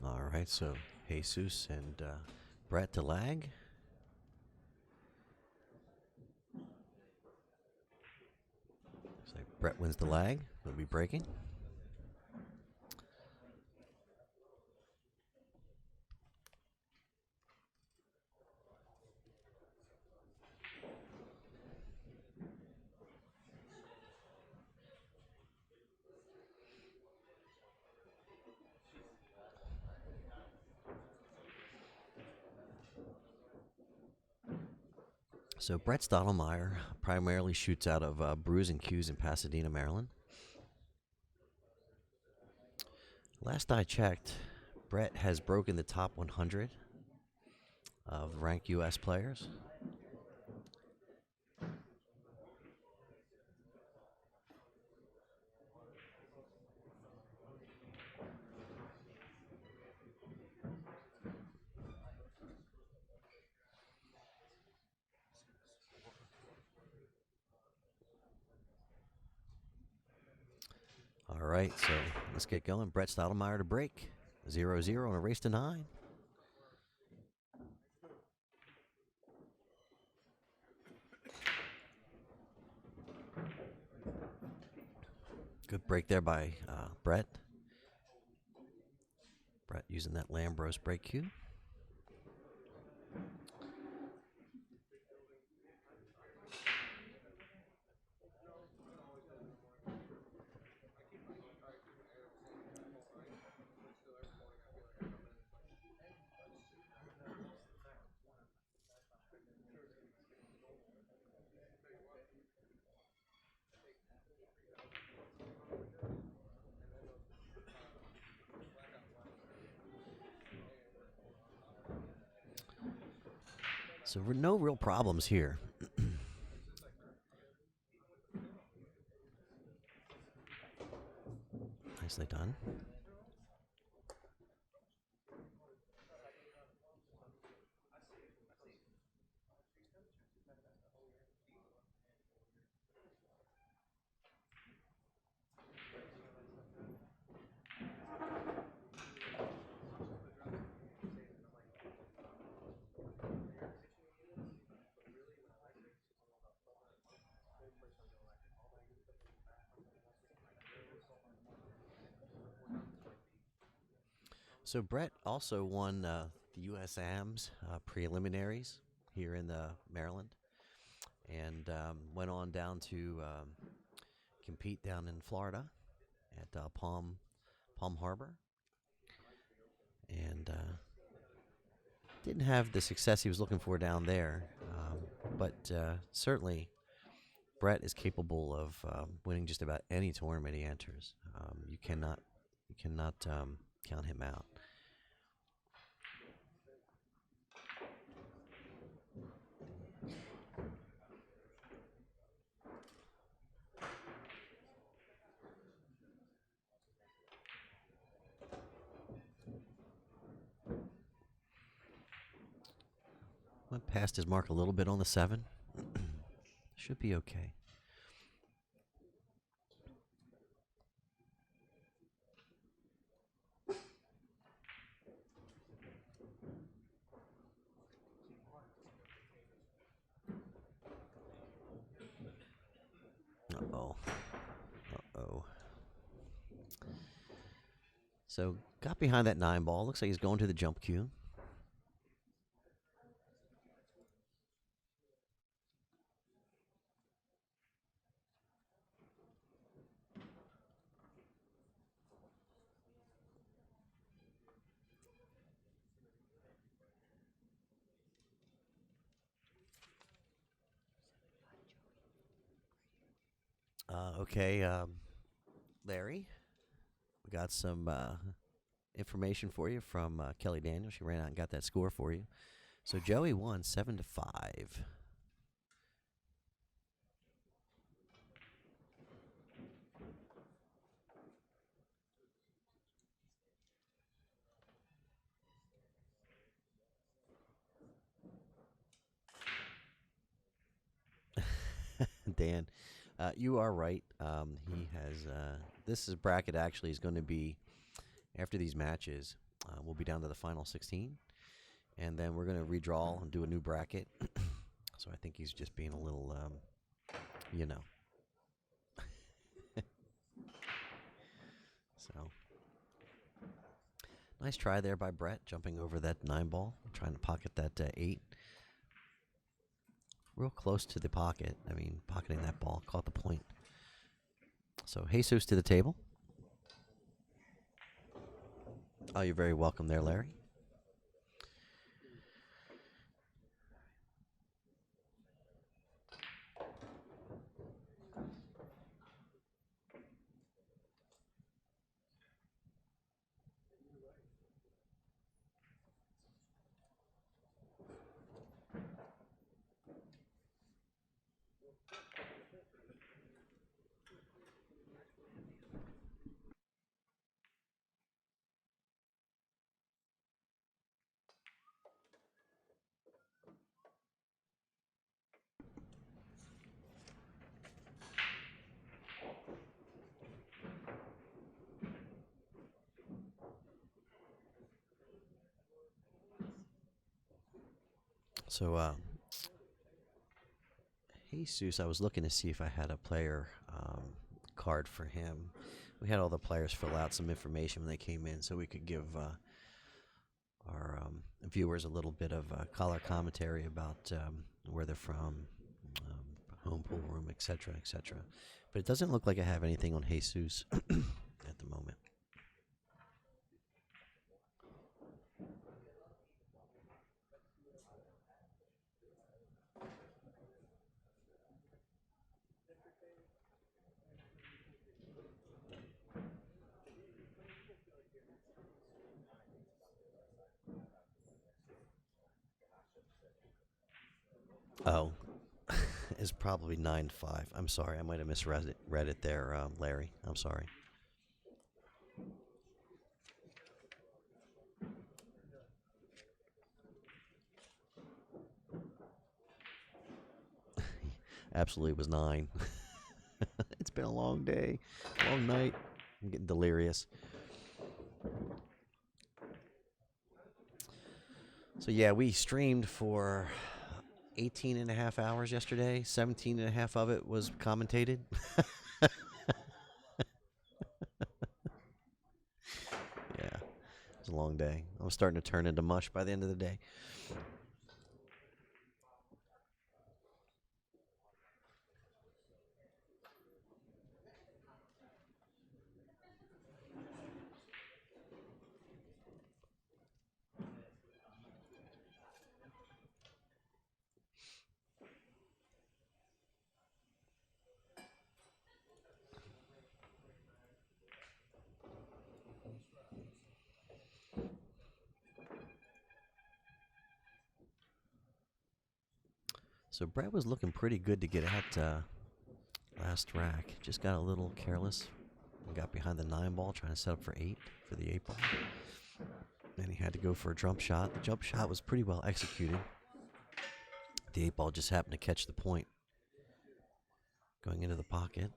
All right, so Jesus and Brett to lag. Looks like Brett wins the lag. They'll be breaking. So Brett Stottlemyer primarily shoots out of Brews and Q's in Pasadena, Maryland. Last I checked, Brett has broken the top 100 of ranked U.S. players. All right, so let's get going. Brett Stottlemyer to break. 0-0 in a race to 9. Good break there by Brett. Brett using that Lambros break cue. So no real problems here. Nicely done. So Brett also won the USAMS preliminaries here in Maryland, and went on down to compete down in Florida at Palm Harbor, and didn't have the success he was looking for down there, but certainly Brett is capable of winning just about any tournament he enters. You cannot count him out. Went past his mark a little bit on the 7. Should be okay. Uh-oh. Uh-oh. So got behind that 9 ball. Looks like he's going to the jump cue. Okay, Larry, we got some information for you from Kelly Daniels. She ran out and got that score for you. So Joey won 7-5. Dan, you are right. He has this is bracket actually is going to be after these matches. We'll be down to the final 16. And then we're going to redraw and do a new bracket. So I think he's just being a little, you know. So nice try there by Brett, jumping over that 9 ball, trying to pocket that 8. Real close to the pocket. I mean, pocketing that ball, caught the point. So Jesus to the table. Oh, you're very welcome there, Larry. So, Jesus, I was looking to see if I had a player card for him. We had all the players fill out some information when they came in so we could give our viewers a little bit of color commentary about where they're from, home pool room, etc., etc. But it doesn't look like I have anything on Jesus at the moment. Oh, it's probably 9-5. I'm sorry, I might have misread it there, Larry. I'm sorry. Absolutely, it was 9. It's been a long day, long night. I'm getting delirious. So yeah, we streamed for 18 and a half hours yesterday. 17 and a half of it was commentated. Yeah, it was a long day. I was starting to turn into mush by the end of the day. So Brett was looking pretty good to get at last rack. Just got a little careless and got behind the 9 ball trying to set up for 8 for the 8 ball. Then he had to go for a jump shot. The jump shot was pretty well executed. The 8 ball just happened to catch the point going into the pocket.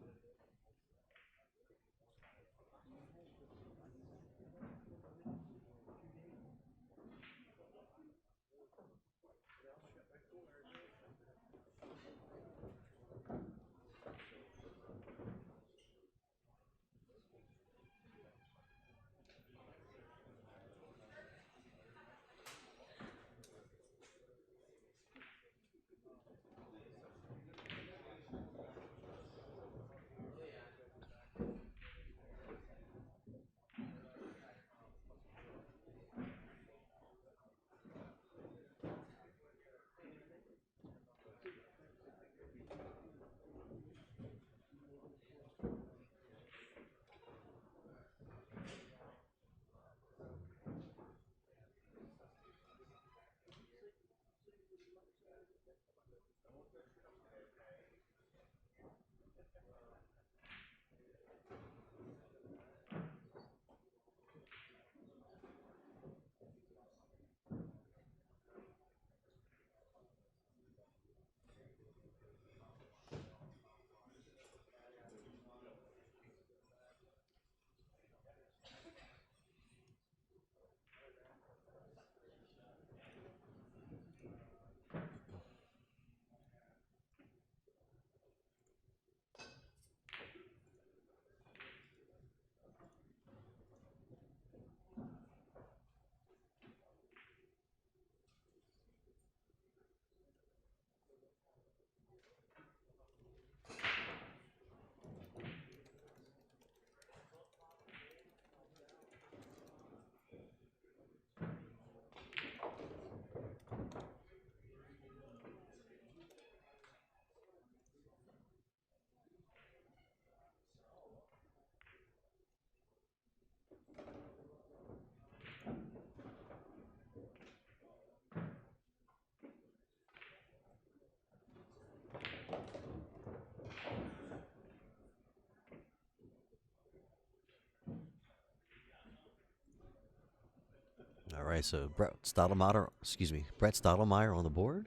right, so Brett Stottlemyer on the board.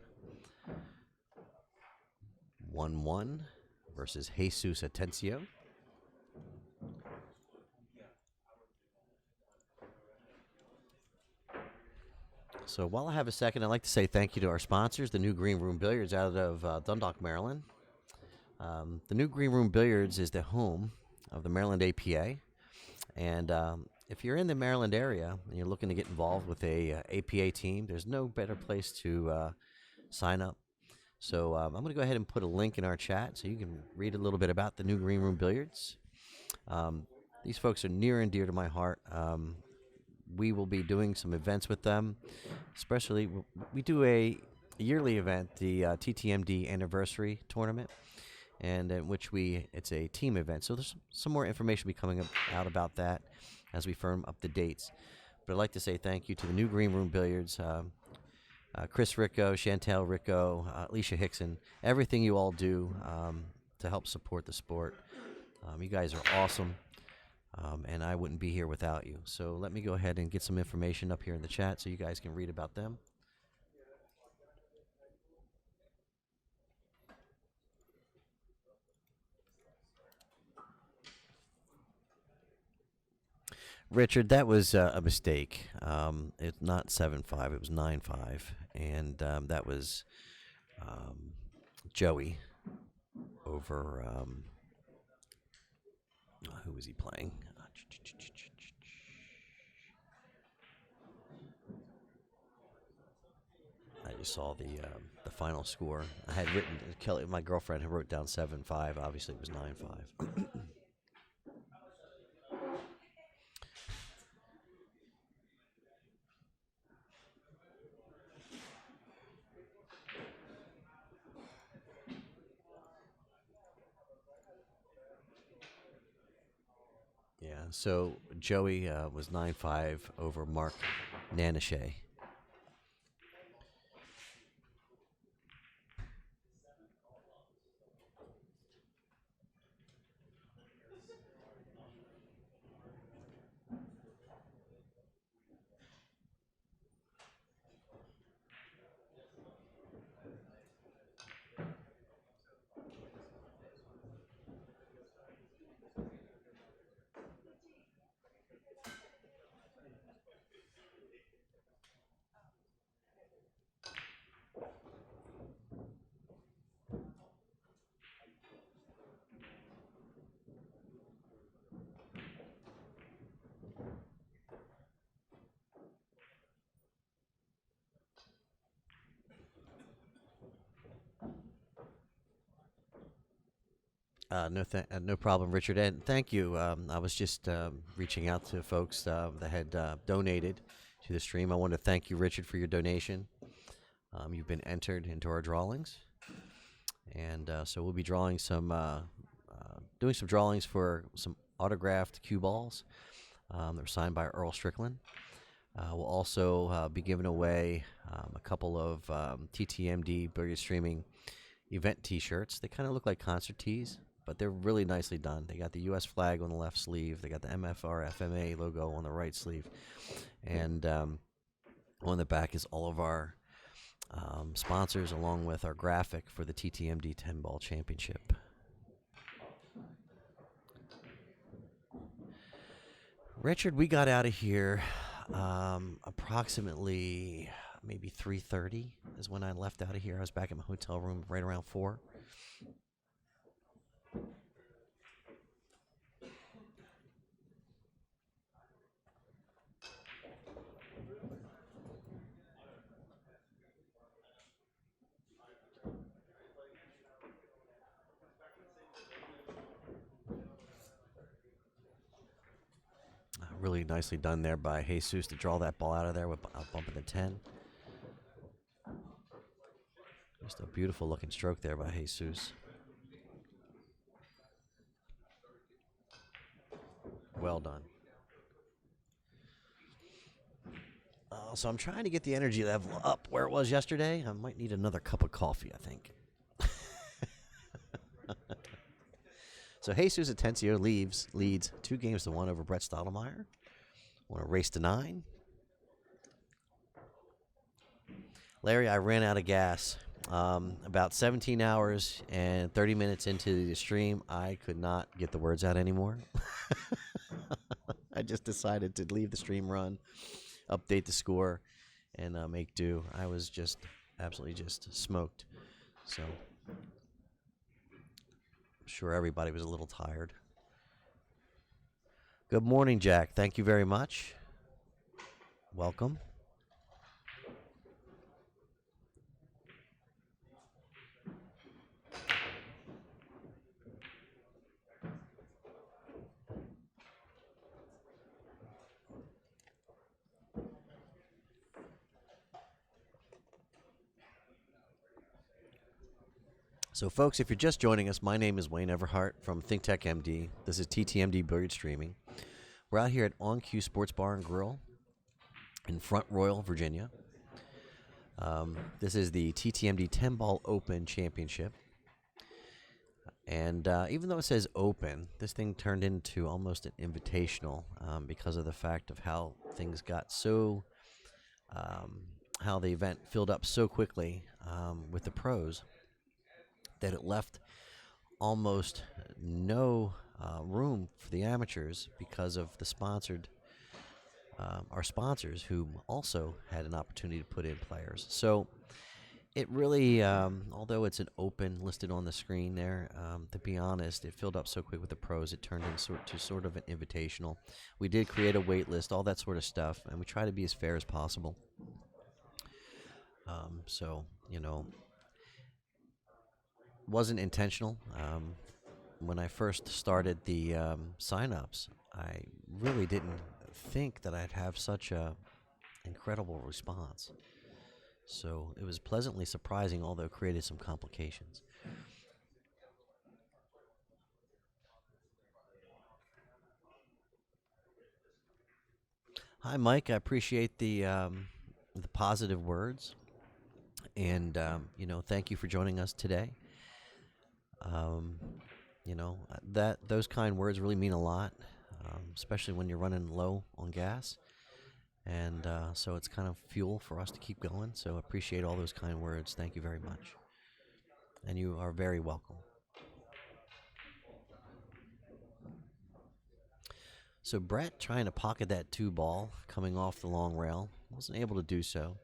1-1 versus Jesus Atencio. So while I have a second, I'd like to say thank you to our sponsors, the New Green Room Billiards out of Dundalk, Maryland. The New Green Room Billiards is the home of the Maryland APA. And if you're in the Maryland area and you're looking to get involved with a APA team, there's no better place to sign up. So I'm going to go ahead and put a link in our chat so you can read a little bit about the New Green Room Billiards. These folks are near and dear to my heart. We will be doing some events with them, especially we do a yearly event, the TTMD anniversary tournament, and in which it's a team event. So there's some more information will be coming out about that as we firm up the dates. But I'd like to say thank you to the New Green Room Billiards, Chris Ricco, Chantel Ricco, Alicia Hickson, everything you all do to help support the sport. You guys are awesome, and I wouldn't be here without you. So let me go ahead and get some information up here in the chat so you guys can read about them. Richard, that was a mistake. It's not 7-5, it was 9-5, and that was Joey over, who was he playing? I just saw the final score. I had written, Kelly, my girlfriend, who wrote down 7-5. Obviously, it was 9-5. Yeah, so Joey was 9-5 over Mark Nanashay. No problem, Richard. And thank you. I was just reaching out to folks that had donated to the stream. I want to thank you, Richard, for your donation. You've been entered into our drawings. And so we'll be drawing doing some drawings for some autographed cue balls that were signed by Earl Strickland. We'll also be giving away a couple of TTMD Billiard Streaming event T-shirts. They kind of look like concert tees, but they're really nicely done. They got the U.S. flag on the left sleeve. They got the MFR-FMA logo on the right sleeve. And on the back is all of our sponsors, along with our graphic for the TTMD 10-ball championship. Richard, we got out of here approximately maybe 3:30 is when I left out of here. I was back in my hotel room right around 4. Really nicely done there by Jesus to draw that ball out of there with a bump in the 10. Just a beautiful looking stroke there by Jesus. Well done. So I'm trying to get the energy level up where it was yesterday. I might need another cup of coffee, I think. So Jesus Atencio leads 2-1 over Brett Stottlemyer. On a race to 9. Larry, I ran out of gas. About 17 hours and 30 minutes into the stream, I could not get the words out anymore. I just decided to leave the stream run, update the score, and make do. I was just absolutely just smoked. So I'm sure everybody was a little tired. Good morning, Jack. Thank you very much. Welcome. So, folks, if you're just joining us, my name is Wayne Everhart from ThinkTechMD. This is TTMD Billiard Streaming. We're out here at On Cue Sports Bar and Grill in Front Royal, Virginia. This is the TTMD 10-Ball Open Championship. And even though it says open, this thing turned into almost an invitational because of the fact of how things got so, how the event filled up so quickly with the pros that it left almost no room for the amateurs because of the sponsored, our sponsors who also had an opportunity to put in players. So it really, although it's an open listed on the screen there, to be honest, it filled up so quick with the pros, it turned into sort of an invitational. We did create a wait list, all that sort of stuff, and we try to be as fair as possible. So, you know, wasn't intentional. When I first started the sign-ups, I really didn't think that I'd have such a incredible response. So it was pleasantly surprising, although it created some complications. Hi, Mike. I appreciate the positive words, and you know, thank you for joining us today. You know, that those kind words really mean a lot, especially when you're running low on gas. And so it's kind of fuel for us to keep going. So appreciate all those kind words. Thank you very much. And you are very welcome. So Brett trying to pocket that 2 ball coming off the long rail. Wasn't able to do so.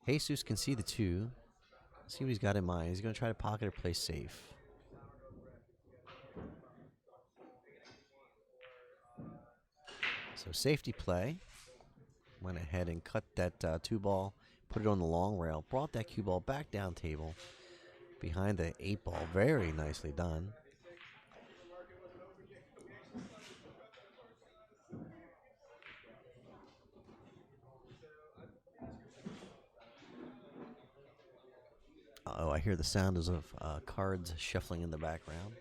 Jesus can see the 2. See what he's got in mind. He's going to try to pocket or play safe. So safety play. Went ahead and cut that 2-ball, put it on the long rail, brought that cue ball back down table behind the 8-ball. Very nicely done. Uh-oh, I hear the sound of cards shuffling in the background.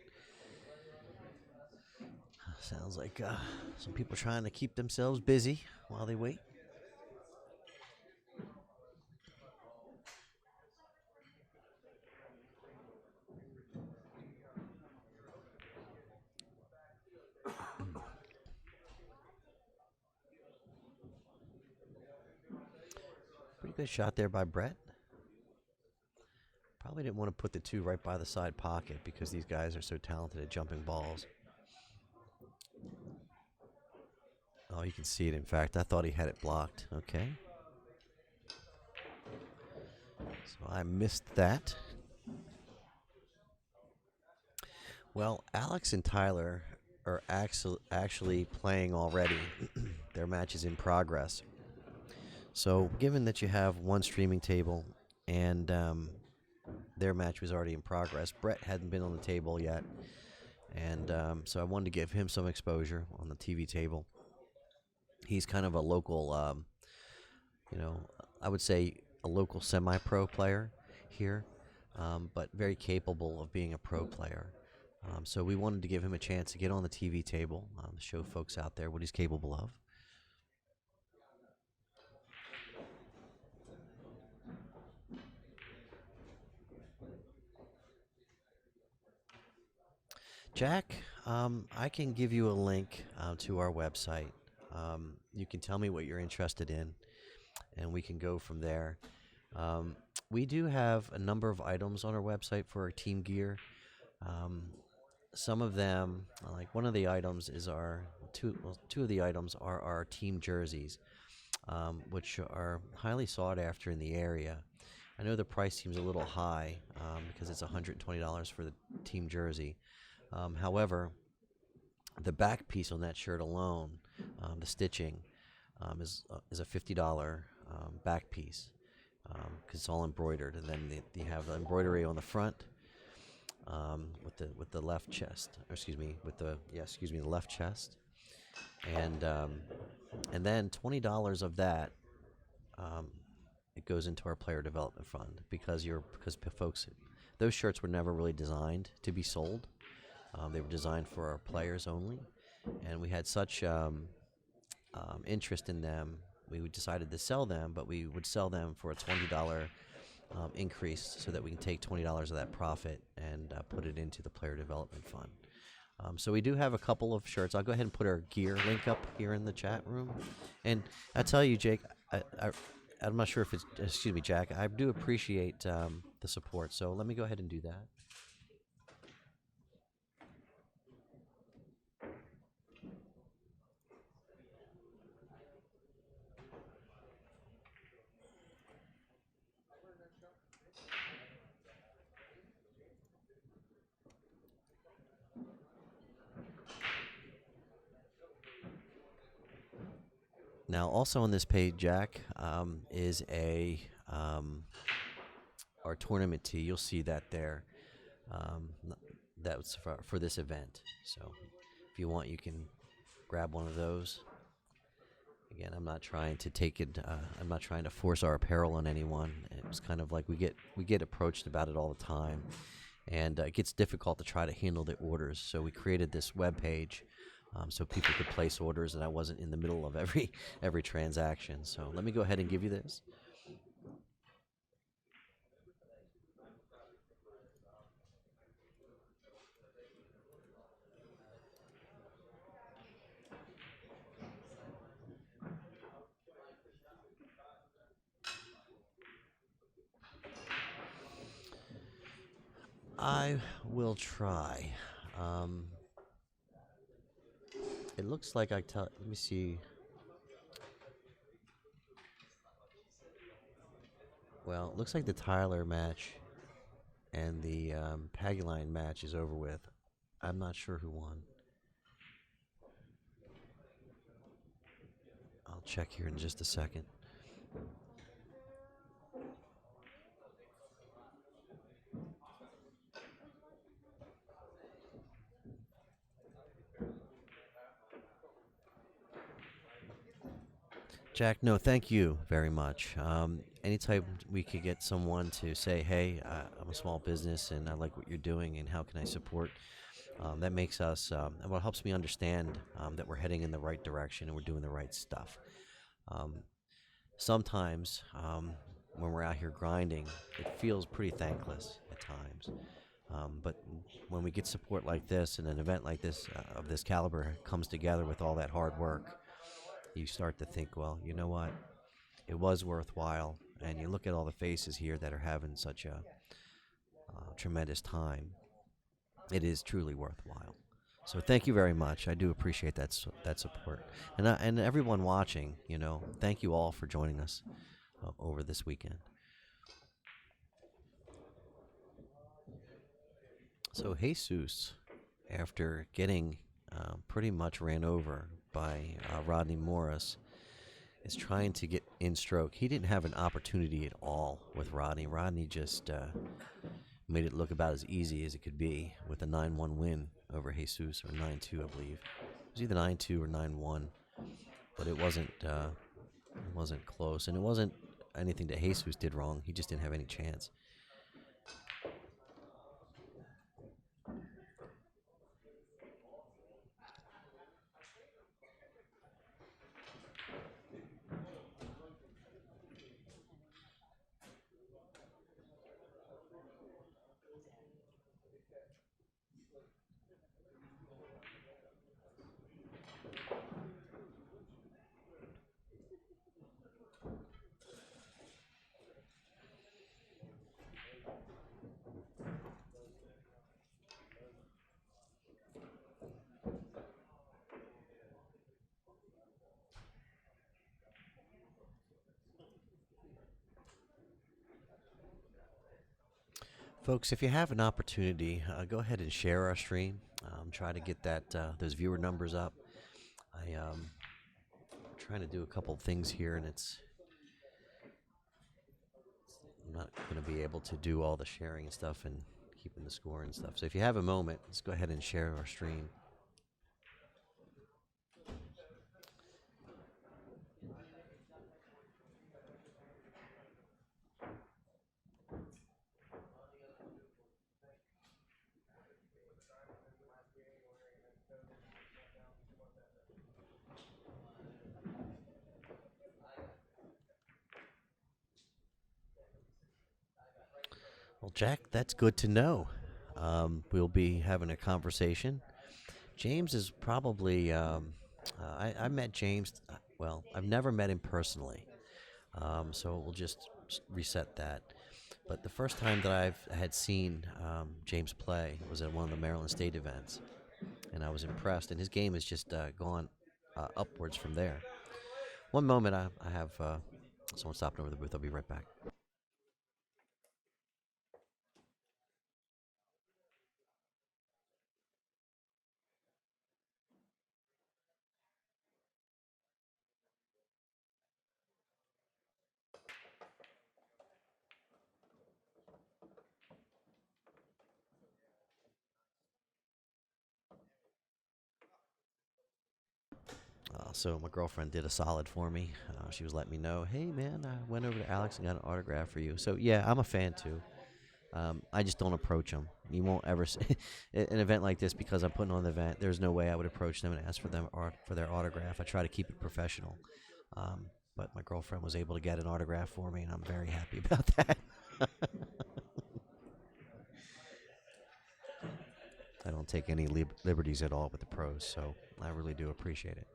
Sounds like some people trying to keep themselves busy while they wait. Pretty good shot there by Brett. Probably didn't want to put the 2 right by the side pocket because these guys are so talented at jumping balls. Oh, you can see it. In fact, I thought he had it blocked. Okay. So I missed that. Well, Alex and Tyler are actually playing already. Their match is in progress. So given that you have one streaming table and their match was already in progress, Brett hadn't been on the table yet. And so I wanted to give him some exposure on the TV table. He's kind of a local, you know, I would say a local semi-pro player here, but very capable of being a pro player. So we wanted to give him a chance to get on the TV table, to show folks out there what he's capable of. Jack, I can give you a link to our website. You can tell me what you're interested in, and we can go from there. We do have a number of items on our website for our team gear. Um, some of them, like one of the items is two of the items are our team jerseys, which are highly sought after in the area. I know the price seems a little high because it's $120 for the team jersey. However, the back piece on that shirt alone, the stitching, is a $50 back piece because it's all embroidered, and then you have the embroidery on the front with the left chest, or the left chest, and then $20 of that it goes into our player development fund because folks, those shirts were never really designed to be sold. They were designed for our players only, and we had such interest in them, we decided to sell them, but we would sell them for a $20 increase so that we can take $20 of that profit and put it into the player development fund. So we do have a couple of shirts. I'll go ahead and put our gear link up here in the chat room. And I tell you, Jake, I'm not sure if it's, excuse me, Jack, I do appreciate the support. So let me go ahead and do that. Now, also on this page, Jack, is our tournament tee. You'll see that there. That's for this event. So if you want, you can grab one of those. Again, I'm not trying to take it. I'm not trying to force our apparel on anyone. It's kind of like we get approached about it all the time, and it gets difficult to try to handle the orders. So we created this web page so people could place orders, and I wasn't in the middle of every transaction. So let me go ahead and give you this. I will try. It looks like let me see. Well, it looks like the Tyler match and the Paguline match is over with. I'm not sure who won. I'll check here in just a second. Jack, no, thank you very much. Anytime we could get someone to say, hey, I'm a small business and I like what you're doing and how can I support, that makes us, and what helps me understand that we're heading in the right direction and we're doing the right stuff. Sometimes when we're out here grinding, it feels pretty thankless at times. But when we get support like this and an event like this of this caliber comes together with all that hard work, you start to think, well, you know what? It was worthwhile. And you look at all the faces here that are having such a tremendous time. It is truly worthwhile. So thank you very much. I do appreciate that support. And everyone watching, thank you all for joining us over this weekend. So Jesus, after getting pretty much ran over by Rodney Morris, is trying to get in stroke. He didn't have an opportunity at all with Rodney. Rodney just made it look about as easy as it could be with a 9-1 win over Jesus, or 9-2, I believe. It was either 9-2 or 9-1, but it wasn't close, and it wasn't anything that Jesus did wrong. He just didn't have any chance. Folks, if you have an opportunity, go ahead and share our stream. Try to get those viewer numbers up. I'm trying to do a couple things here, and I'm not going to be able to do all the sharing and stuff and keeping the score and stuff. So if you have a moment, let's go ahead and share our stream. Well, Jack, that's good to know. We'll be having a conversation. James is probably, I met James, well, I've never met him personally. So we'll just reset that. But the first time that I had seen James play was at one of the Maryland State events, and I was impressed. And his game has just gone upwards from there. One moment, I have someone stopping over the booth. I'll be right back. So my girlfriend did a solid for me. She was letting me know, hey man, I went over to Alex and got an autograph for you. So yeah, I'm a fan too. I just don't approach them. You won't ever see an event like this because I'm putting on the event. There's no way I would approach them and ask for them for their autograph. I try to keep it professional. But my girlfriend was able to get an autograph for me, and I'm very happy about that. I don't take any liberties at all with the pros, so I really do appreciate it.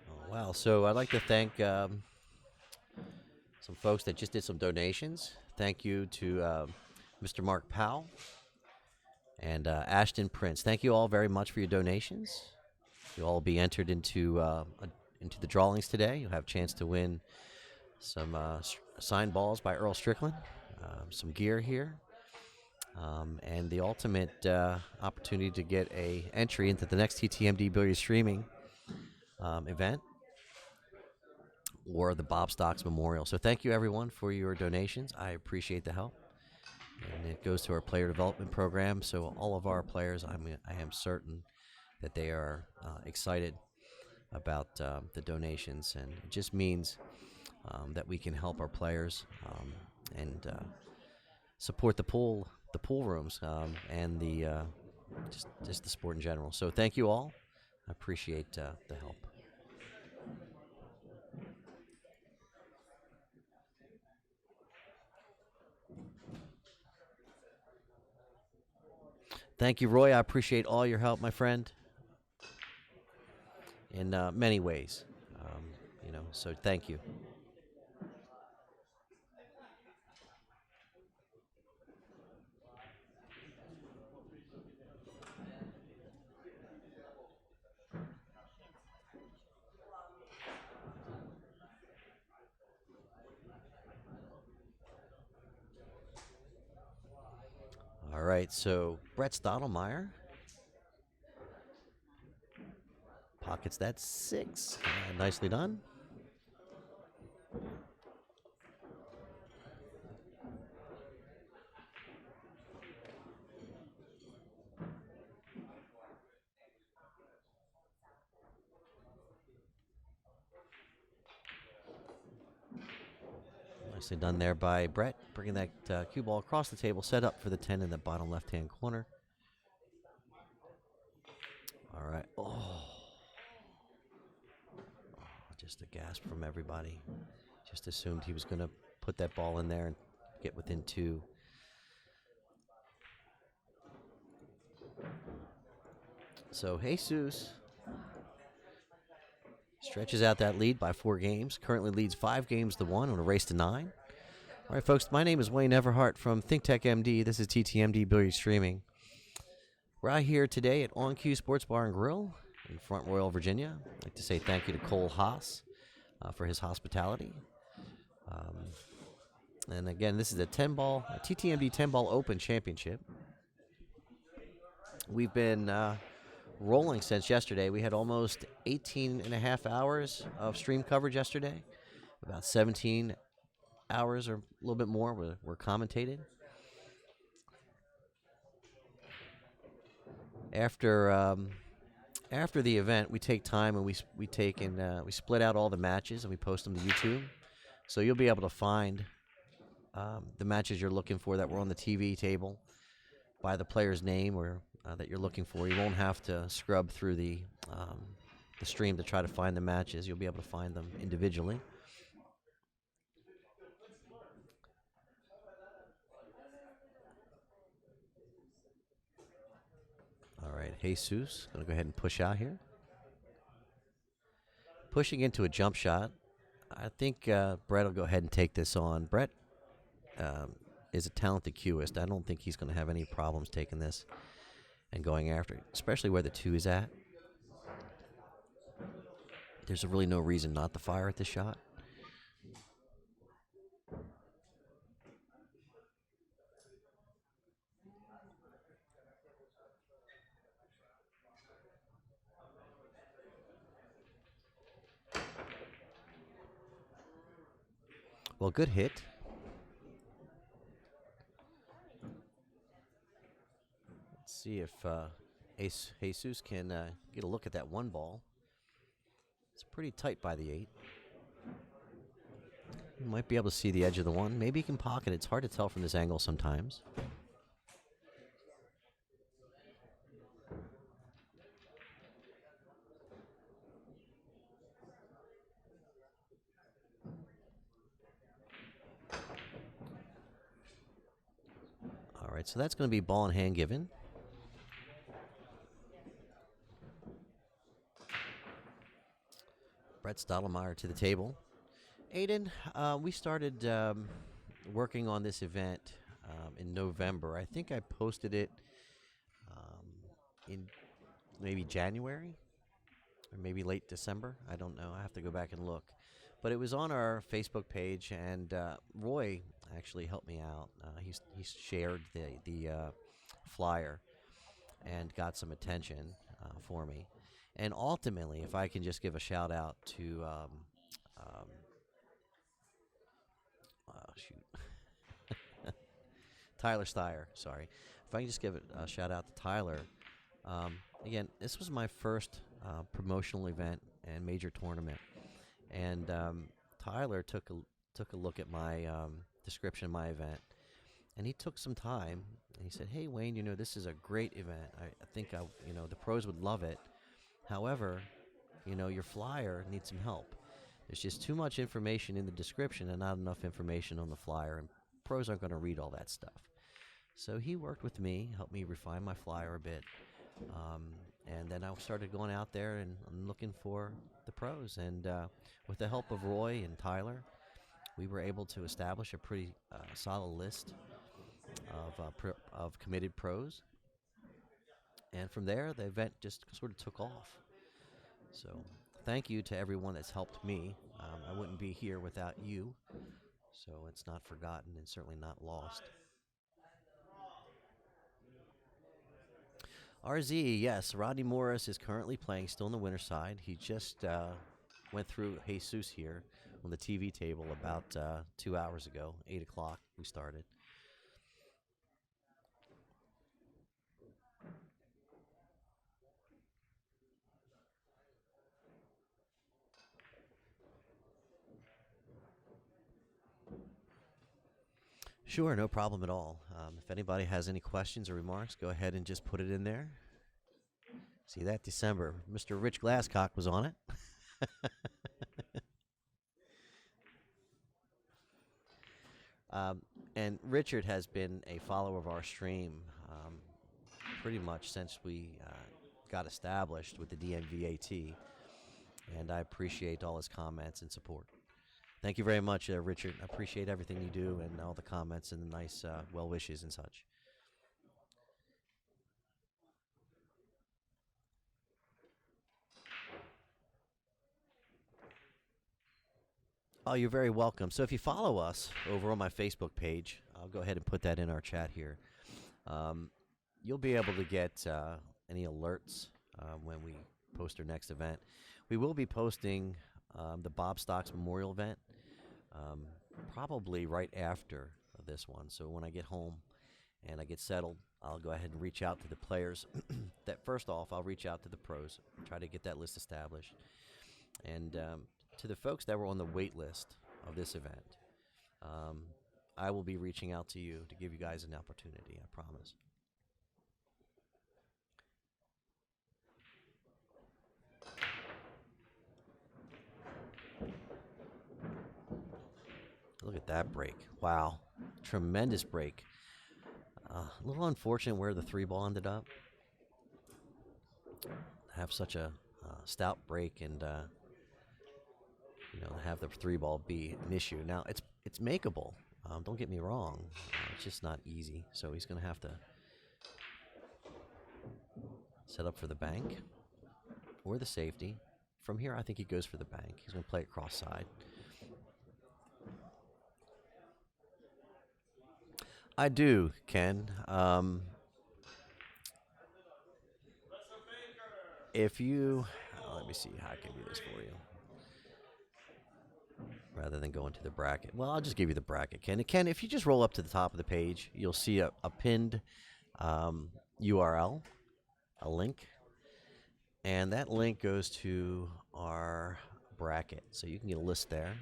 Oh, wow. So I'd like to thank some folks that just did some donations. Thank you to Mr. Mark Powell and Ashton Prince. Thank you all very much for your donations. You'll all be entered into the drawings today. You'll have a chance to win some signed balls by Earl Strickland, some gear here, and the ultimate opportunity to get a entry into the next TTMD Billiards streaming event or the Bob Stocks Memorial. So thank you, everyone, for your donations. I appreciate the help. And it goes to our player development program. So all of our players, I am certain that they are excited about the donations, and it just means that we can help our players and support the pool rooms, and the just the sport in general. So thank you all. I appreciate the help. Thank you, Roy. I appreciate all your help, my friend, in many ways. So thank you. All right, so Brett Stottlemyer pockets that 6. Nicely done. Nicely done there by Brett, bringing that cue ball across the table, set up for the 10 in the bottom left-hand corner. All right. Oh, just a gasp from everybody. Just assumed he was going to put that ball in there and get within 2. So Jesus stretches out that lead by 4 games. Currently leads 5 games to 1 on a race to 9. All right, folks, my name is Wayne Everhart from ThinkTechMD. This is TTMD Billiards Streaming. We're out here today at On Cue Sports Bar and Grill in Front Royal, Virginia. I'd like to say thank you to Cole Haas for his hospitality. And again, this is a TTMD 10-ball Open Championship. We've been rolling since yesterday. We had almost 18 and a half hours of stream coverage yesterday. About 17 hours or a little bit more were commentated. After the event, we take time and we split out all the matches and we post them to YouTube. So you'll be able to find the matches you're looking for that were on the TV table by the player's name or that you're looking for. You won't have to scrub through the stream to try to find the matches. You'll be able to find them individually. All right, Jesus going to go ahead and push out here. Pushing into a jump shot. I think Brett will go ahead and take this on. Brett is a talented cueist. I don't think he's going to have any problems taking this and going after it, especially where the 2 is at. There's really no reason not to fire at this shot. Well, good hit. Let's see if Jesus can get a look at that 1 ball. It's pretty tight by the 8. You might be able to see the edge of the 1. Maybe he can pocket it. It's hard to tell from this angle sometimes. All right, so that's going to be ball in hand given. Brett Stottlemyer to the table. Aiden, we started working on this event in November. I think I posted it in maybe January or maybe late December. I don't know. I have to go back and look. But it was on our Facebook page, and Roy actually helped me out. He shared the flyer and got some attention for me. And ultimately, if I can just give a shout out to Tyler Steyer, sorry. If I can just give a shout out to Tyler. Again, this was my first promotional event and major tournament. And Tyler took a look at my description of my event. And he took some time and he said, "Hey, Wayne, this is a great event. I think the pros would love it. However, your flyer needs some help. There's just too much information in the description and not enough information on the flyer, and pros aren't going to read all that stuff." So he worked with me, helped me refine my flyer a bit, and then I started going out there and I'm looking for the pros. And with the help of Roy and Tyler, we were able to establish a pretty solid list of committed pros. And from there, the event just sort of took off. So thank you to everyone that's helped me. I wouldn't be here without you. So it's not forgotten and certainly not lost. RZ, yes, Rodney Morris is currently playing, still on the winner's side. He just went through Jesus here on the TV table about 2 hours ago, 8 o'clock we started. Sure, no problem at all. If anybody has any questions or remarks, go ahead and just put it in there. See that December, Mr. Rich Glasscock was on it. And Richard has been a follower of our stream pretty much since we got established with the DMVAT, and I appreciate all his comments and support. Thank you very much, Richard. I appreciate everything you do and all the comments and the nice well wishes and such. Oh, you're very welcome. So if you follow us over on my Facebook page, I'll go ahead and put that in our chat here. You'll be able to get any alerts when we post our next event. We will be posting the Bob Stocks Memorial event probably right after this one. So when I get home and I get settled, I'll go ahead and reach out to the players. That first off, I'll reach out to the pros, try to get that list established. And to the folks that were on the wait list of this event, I will be reaching out to you to give you guys an opportunity, I promise. Look at that break. Wow. Tremendous break. A little unfortunate where the 3-ball ended up. Have such a stout break and have the 3-ball be an issue. Now it's makeable. Don't get me wrong. It's just not easy. So he's going to have to set up for the bank or the safety. From here, I think he goes for the bank. He's going to play it cross side. I do, Ken. If you, let me see how I can do this for you. Rather than going to the bracket. Well, I'll just give you the bracket, Ken. Ken, if you just roll up to the top of the page, you'll see a pinned URL, a link. And that link goes to our bracket. So you can get a list there.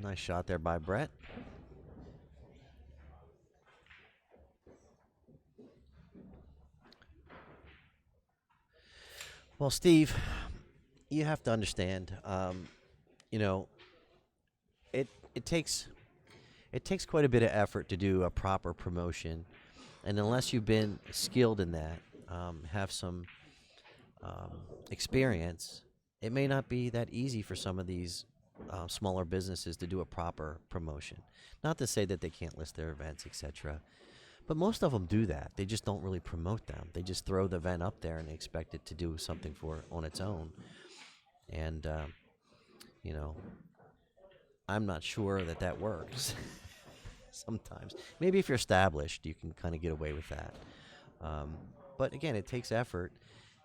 Nice shot there by Brett. Well, Steve, you have to understand, it takes quite a bit of effort to do a proper promotion, and unless you've been skilled in that, have some experience, it may not be that easy for some of these smaller businesses to do a proper promotion. Not to say that they can't list their events, etc. But most of them do that. They just don't really promote them. They just throw the event up there and expect it to do something on its own. And, I'm not sure that works sometimes. Maybe if you're established, you can kind of get away with that. But again, it takes effort.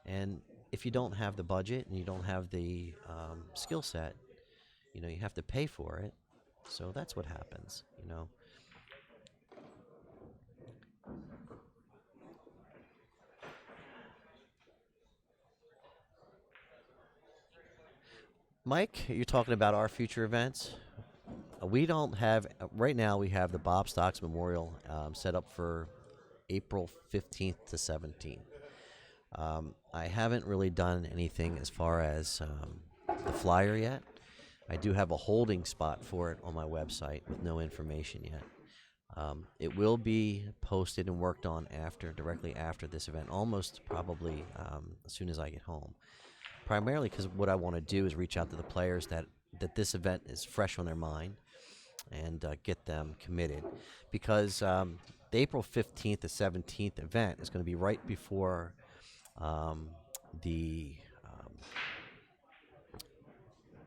And if you don't have the budget and you don't have the skill set, you have to pay for it. So that's what happens, Mike, you're talking about our future events. We don't have, right now we have the Bob Stocks Memorial set up for April 15th to 17th. I haven't really done anything as far as the flyer yet. I do have a holding spot for it on my website with no information yet. It will be posted and worked on directly after this event, almost probably as soon as I get home. Primarily because what I want to do is reach out to the players that this event is fresh on their mind and get them committed. Because the April 15th to 17th event is going to be right before the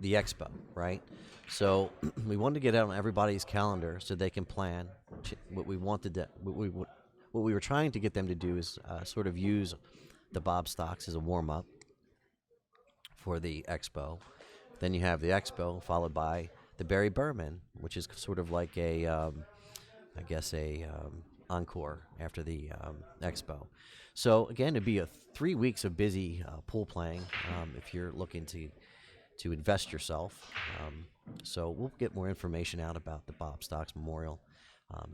expo, right? So we wanted to get out on everybody's calendar so they can plan. What we wanted to, what we were trying to get them to do is sort of use the Bob Stocks as a warm-up for the expo. Then you have the expo, followed by the Barry Berman, which is sort of like a, I guess, a encore after the expo. So again, it'd be 3 weeks of busy pool playing if you're looking to invest yourself. So we'll get more information out about the Bob Stocks Memorial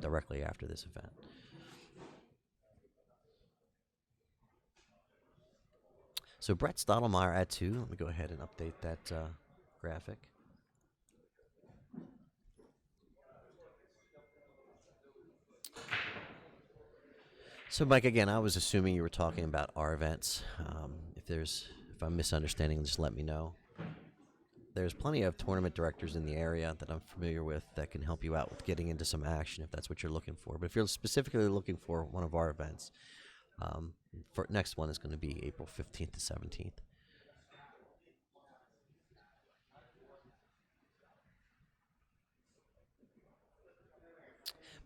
directly after this event. So Brett Stottlemyer at 2. Let me go ahead and update that graphic. So Mike, again, I was assuming you were talking about our events. If I'm misunderstanding, just let me know. There's plenty of tournament directors in the area that I'm familiar with that can help you out with getting into some action if that's what you're looking for. But if you're specifically looking for one of our events, for next one is going to be April 15th to 17th.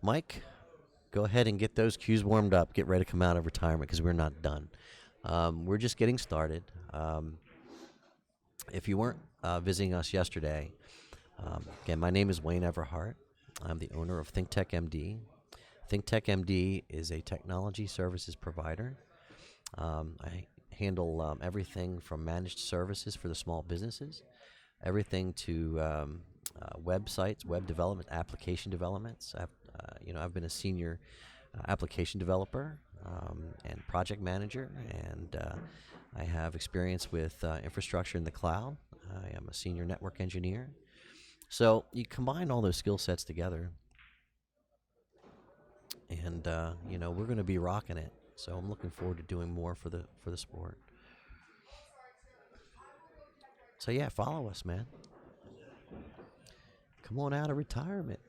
Mike, go ahead and get those cues warmed up. Get ready to come out of retirement because we're not done. We're just getting started. If you weren't visiting us yesterday, again, my name is Wayne Everhart. I'm the owner of ThinkTechMD. ThinkTechMD is a technology services provider. I handle everything from managed services for the small businesses, everything to websites, web development, application developments. I've been a senior application developer and project manager, and I have experience with infrastructure in the cloud. I am a senior network engineer. So you combine all those skill sets together, and we're going to be rocking it. So I'm looking forward to doing more for the sport. So yeah, follow us, man. Come on out of retirement.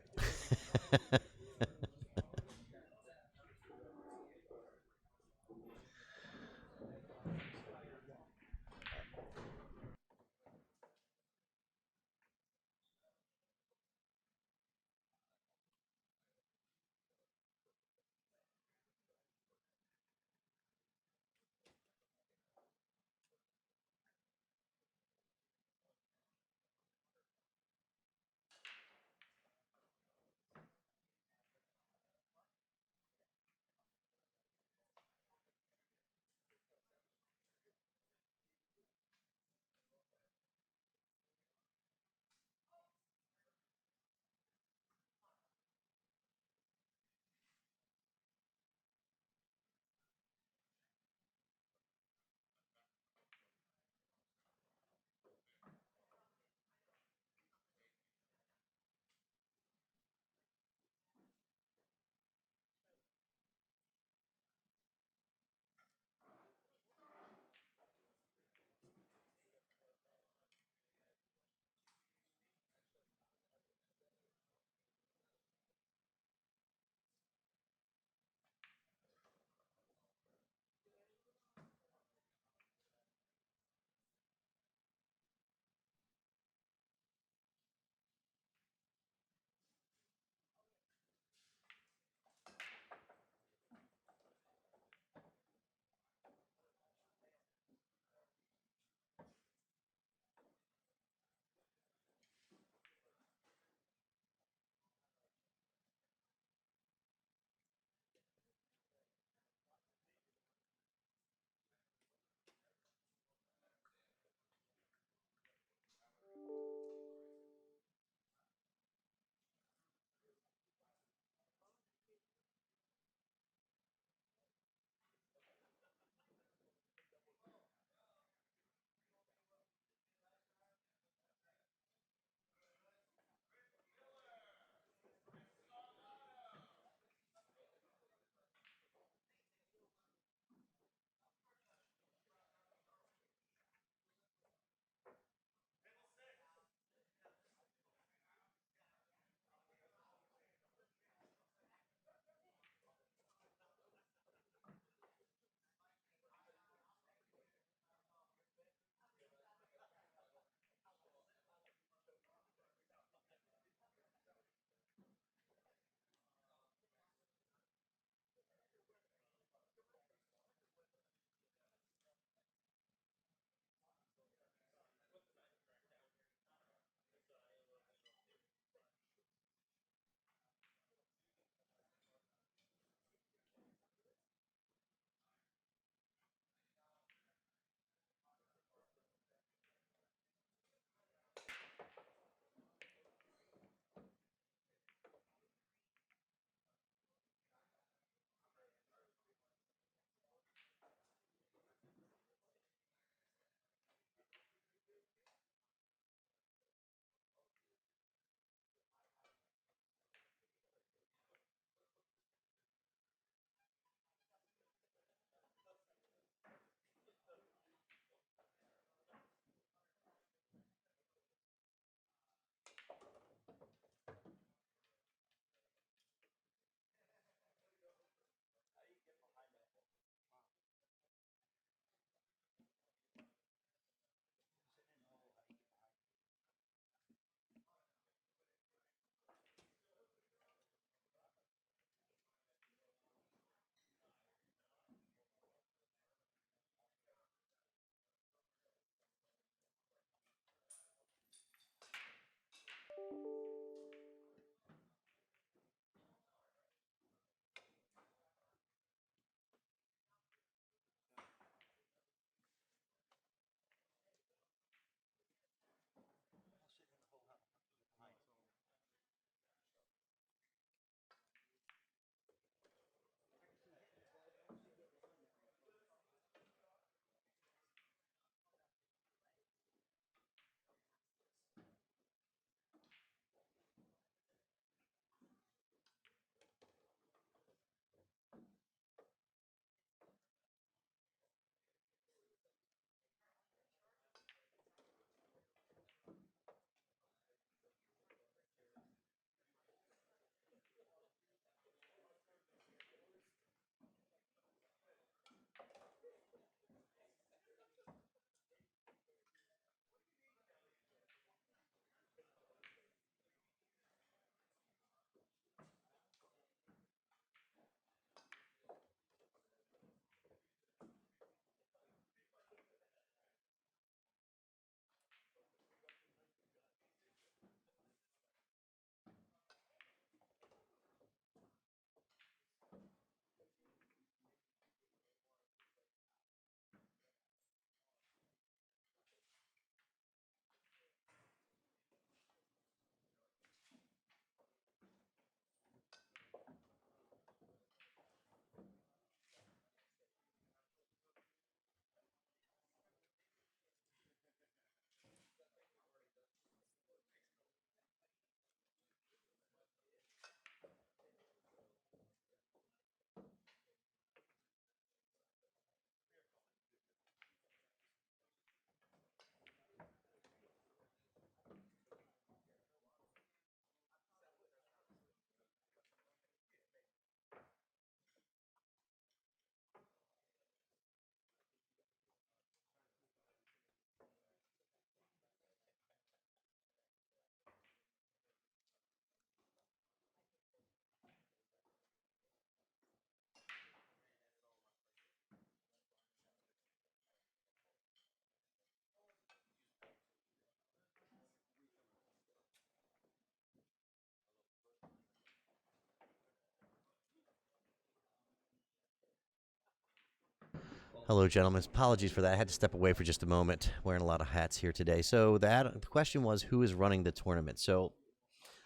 Hello, gentlemen. Apologies for that. I had to step away for just a moment. Wearing a lot of hats here today. So the question was, who is running the tournament? So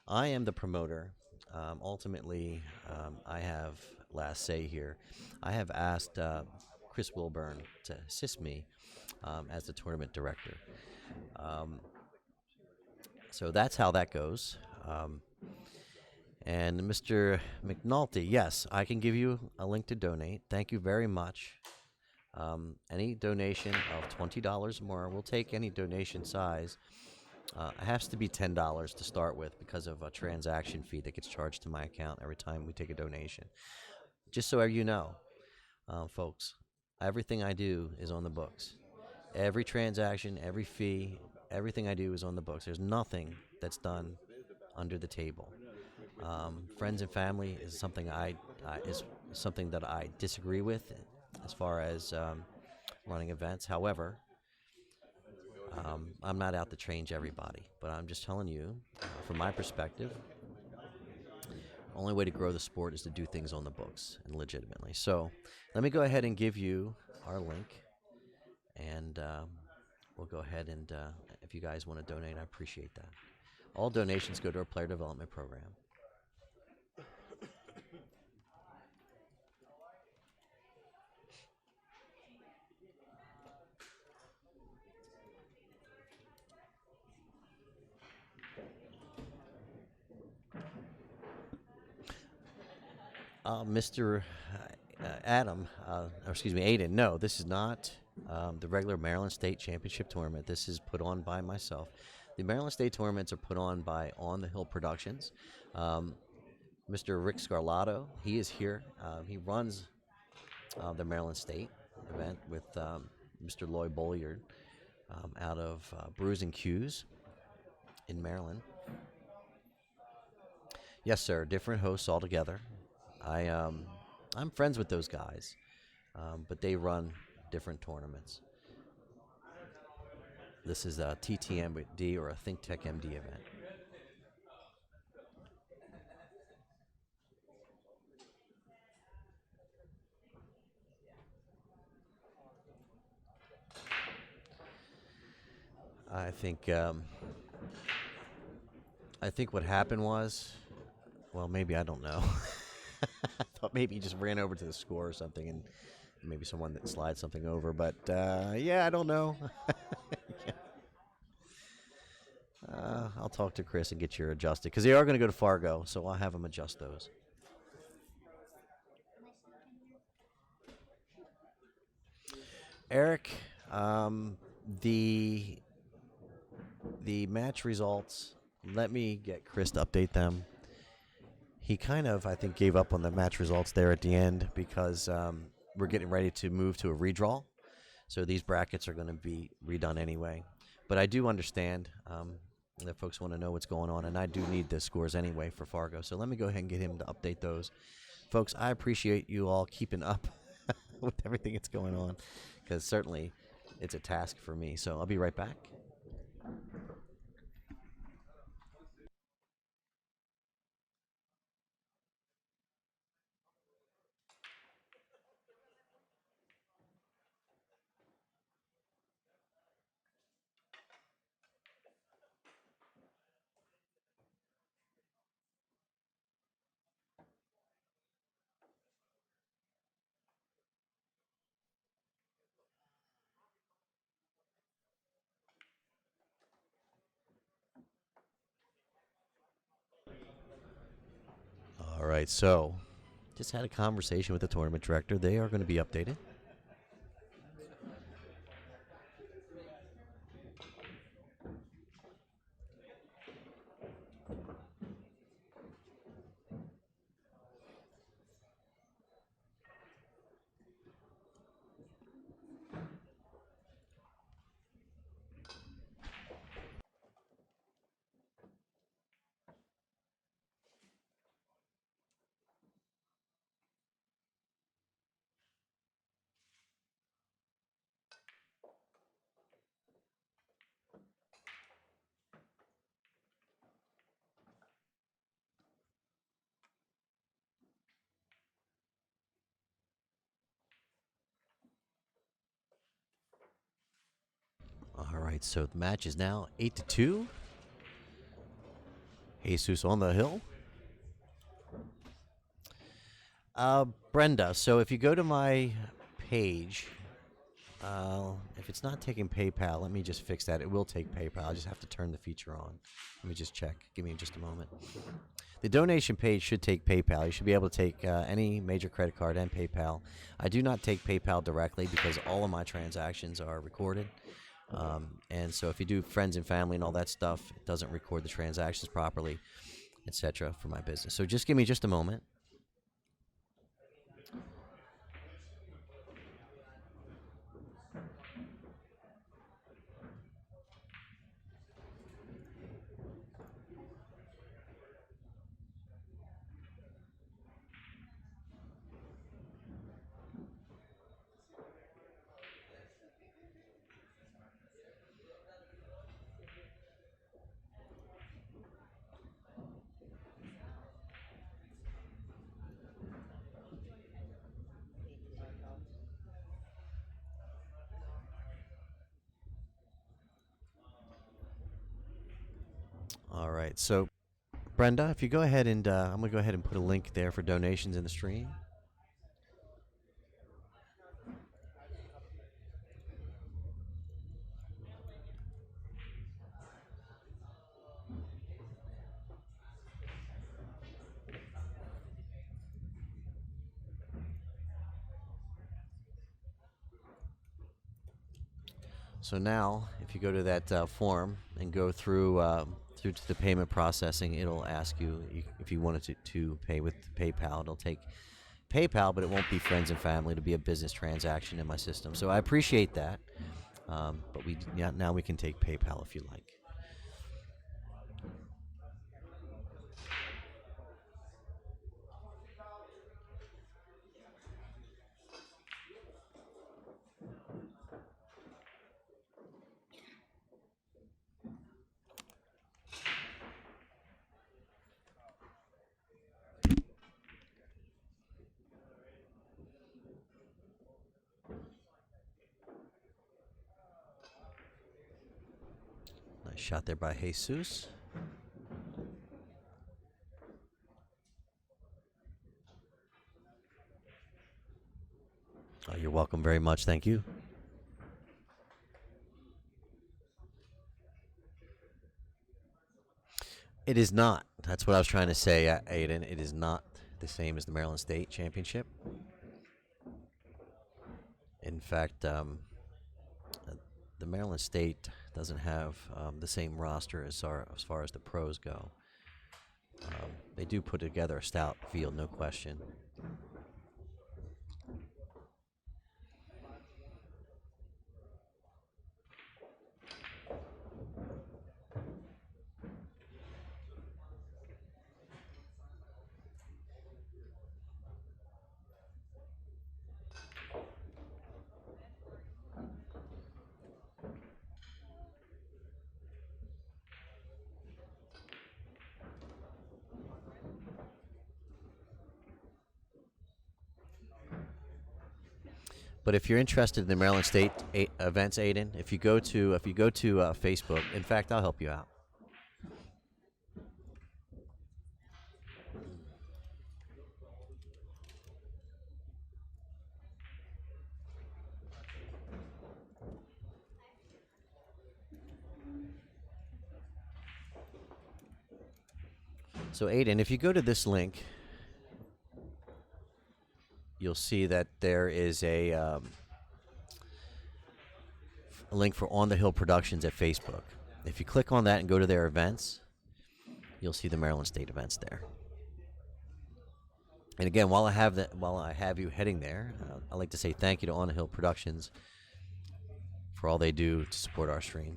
I am the promoter. Ultimately, I have last say here. I have asked Chris Wilburn to assist me as the tournament director. Um, so that's how that goes. And Mr. McNulty, yes, I can give you a link to donate. Thank you very much. Any donation of $20 or more, we'll take any donation size. It has to be $10 to start with because of a transaction fee that gets charged to my account every time we take a donation. Just so you know, folks, everything I do is on the books. Every transaction, every fee, everything I do is on the books. There's nothing that's done under the table. Friends and family is something is something that I disagree with as far as running events. However, I'm not out to change everybody, but I'm just telling you, from my perspective, the only way to grow the sport is to do things on the books and legitimately. So let me go ahead and give you our link, and we'll go ahead and if you guys want to donate, I appreciate that. All donations go to our player development program. Mr. Adam, or excuse me, Aiden, no, this is not the regular Maryland State Championship Tournament. This is put on by myself. The Maryland State tournaments are put on by On the Hill Productions. Mr. Rick Scarlato, he is here. He runs the Maryland State event with Mr. Lloyd Bolliard out of Brews and Q's in Maryland. Yes, sir. Different hosts altogether. I'm friends with those guys, but they run different tournaments. This is a TTMD or a ThinkTechMD event. I think what happened was, well, maybe I don't know. I thought maybe he just ran over to the score or something, and maybe someone that slides something over. But yeah, I don't know. I'll talk to Chris and get your adjusted because they are going to go to Fargo, so I'll have him adjust those. Eric, the match results. Let me get Chris to update them. He kind of, I think, gave up on the match results there at the end because we're getting ready to move to a redraw. So these brackets are going to be redone anyway. But I do understand that folks want to know what's going on, and I do need the scores anyway for Fargo. So let me go ahead and get him to update those. Folks, I appreciate you all keeping up with everything that's going on because certainly it's a task for me. So I'll be right back. All right, so just had a conversation with the tournament director. They are going to be updated. All right, so the match is now 8-2. Jesus on the hill. Brenda, so if you go to my page, if it's not taking PayPal, let me just fix that. It will take PayPal. I just have to turn the feature on. Let me just check. Give me just a moment. The donation page should take PayPal. You should be able to take any major credit card and PayPal. I do not take PayPal directly because all of my transactions are recorded. And so if you do friends and family and all that stuff, it doesn't record the transactions properly, etc. for my business. So just give me just a moment. All right, so Brenda, if you go ahead and I'm going to go ahead and put a link there for donations in the stream. So now, if you go to that form and go through to the payment processing, it'll ask you if you wanted to pay with PayPal. It'll take PayPal, but it won't be friends and family. It'll be a business transaction in my system. So I appreciate that. But now we can take PayPal if you like. Nice shot there by Jesus. Oh, you're welcome very much. Thank you. It is not. That's what I was trying to say, Aiden. It is not the same as the Maryland State Championship. In fact, the Maryland State doesn't have the same roster as far as the pros go. They do put together a stout field, no question. But if you're interested in the Maryland State events, Aiden, if you go to Facebook, in fact, I'll help you out. So Aiden, if you go to this link, you'll see that there is a link for On the Hill Productions at Facebook. If you click on that and go to their events, you'll see the Maryland State events there. And again, while I have you heading there, I'd like to say thank you to On the Hill Productions for all they do to support our stream.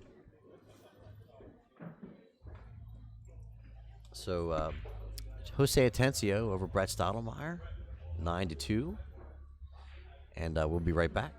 So Jose Atencio over Brett Stottlemyer, 9-2, and we'll be right back.